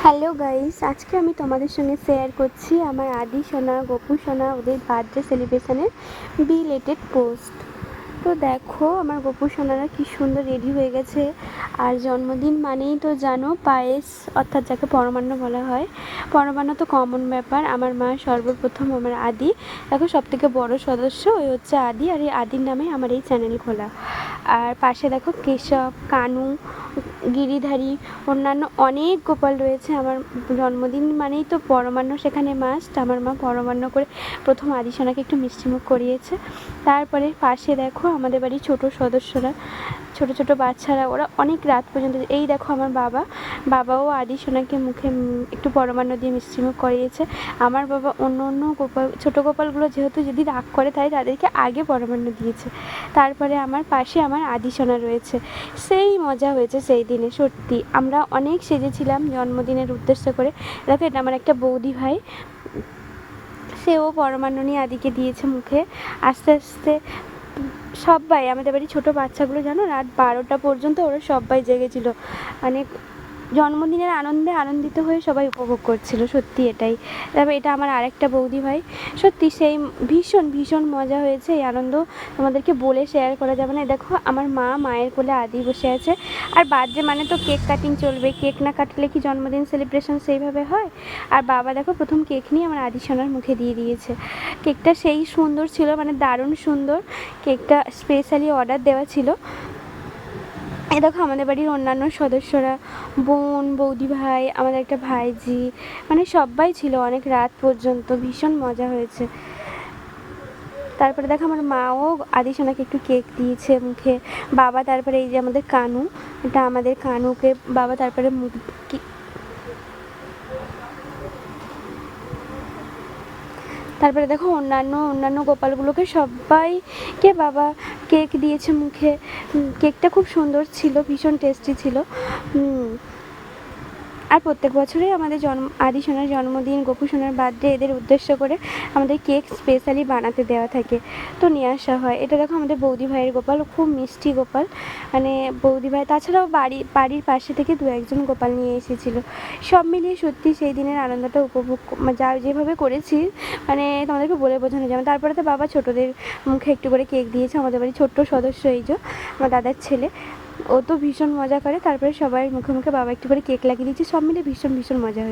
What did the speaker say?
Hello guys, আজকে আমি তোমাদের সঙ্গে শেয়ার করছি আমার আদি সোনা গপু সোনা ওদের বার্থডে সেলিব্রেশনের বিলেটেড পোস্ট। তো দেখো আমার গপু সোনারা কি সুন্দর রেডি হয়ে গেছে। আর জন্মদিন মানেই তো জানো পায়েস, অর্থাৎ যাকে পরমান্ন বলা হয়। পরমান্ন তো কমন ব্যাপার। আমার মা সর্বপ্রথম আমার আদি, দেখো সবথেকে বড় সদস্য ওই হচ্ছে আদি, আর এই আদির নামে আমার এই চ্যানেল খোলা। আর পাশে দেখো কেশব, কানু, গিরিধারী, অন্যান্য অনেক গোপাল রয়েছে। আমার জন্মদিন মানেই তো পরমান্ন সেখানে মাস্ট। আমার মা পরমান্ন করে প্রথম আদি সোনাকে একটু মিষ্টিমুখ করিয়েছে। তারপরে পাশে দেখো আমাদের বাড়ির ছোটো সদস্যরা, ছোট ছোট বাচ্চারা, ওরা অনেক রাত পর্যন্ত। এই দেখো আমার বাবাও আদি সোনাকে মুখে একটু পরমান্ন দিয়ে মিষ্টিমুখ করিয়েছে। আমার বাবা অন্য গোপাল, ছোটো গোপালগুলো যেহেতু যদি রাগ করে তাই তাদেরকে আগে পরমান্ন দিয়েছে। তারপরে আমার পাশে আমার আদি সোনা রয়েছে। সেই মজা হয়েছে সেই দিনে, সত্যি আমরা অনেক সেজেছিলাম জন্মদিনের উদ্দেশ্য করে। দেখো এটা আমার একটা বৌদি ভাই, সেও পরমান্ন নিয়ে আদিকে দিয়েছে মুখে। আস্তে আস্তে সবাই, আমাদের বাড়ির ছোটো বাচ্চাগুলো জানো রাত 12টা পর্যন্ত ওরা সবাই জেগেছিল, মানে জন্মদিনের আনন্দে আনন্দিত হয়ে সবাই উপভোগ করছিল। সত্যি এটাই। তারপর এটা আমার আরেকটা বৌদি ভাই, সত্যি সেই ভীষণ ভীষণ মজা হয়েছে। এই আনন্দ তোমাদেরকে বলে শেয়ার করা যাবে না। দেখো আমার মায়ের কোলে আদি বসে আছে। আর বার্থডে মানে তো কেক কাটিং চলবে, কেক না কাটলে কি জন্মদিন সেলিব্রেশন সেইভাবে হয়। আর বাবা দেখো প্রথম কেক নিয়ে আমার আদি সোনার মুখে দিয়ে দিয়েছে। কেকটা সেই সুন্দর ছিল, মানে দারুণ সুন্দর। কেকটা স্পেশালি অর্ডার দেওয়া ছিল। এ দেখো আমাদের বাড়ির অন্যান্য সদস্যরা, বোন, বৌদি ভাই, আমাদের একটা ভাইঝি, মানে সবাই ছিল অনেক রাত পর্যন্ত। ভীষণ মজা হয়েছে। তারপরে দেখো আমার মাও আদি সোনাকে একটু কেক দিয়েছে মুখে। বাবা তারপরে এই যে আমাদের কানু, এটা আমাদের কানুকে বাবা তারপরে মুখ তারপরে দেখো অন্যান্য গোপালগুলোকে সবাইকে বাবা কেক দিয়েছে মুখে। কেকটা খুব সুন্দর ছিল, ভীষণ টেস্টি ছিল। আর প্রত্যেক বছরই আমাদের আদি সোনার জন্মদিন, গপু সোনার বার্থডে, এদের উদ্দেশ্য করে আমাদের কেক স্পেশালি বানাতে দেওয়া থাকে, তো নিয়ে আসা হয়। এটা দেখো আমাদের বৌদি ভাইয়ের গোপাল, খুব মিষ্টি গোপাল, মানে বৌদি ভাই। তাছাড়াও বাড়ির পাশে থেকে দু একজন গোপাল নিয়ে এসেছিলো। সব মিলিয়ে সত্যি সেই দিনের আনন্দটা উপভোগ যা যেভাবে করেছি, মানে তোমাদেরকে বলে বোঝানো যাবে। তারপরে তো বাবা ছোটোদের মুখে একটু করে কেক দিয়েছে। আমাদের বাড়ির ছোট্ট সদস্য এই যে আমার দাদার ছেলে, ও তো ভীষণ মজা করে। তারপরে সবাই মুখে মুখে বাবা একটু করে কেক লাগিয়ে দিয়েছে। সব মিলে ভীষণ ভীষণ মজা হয়েছে।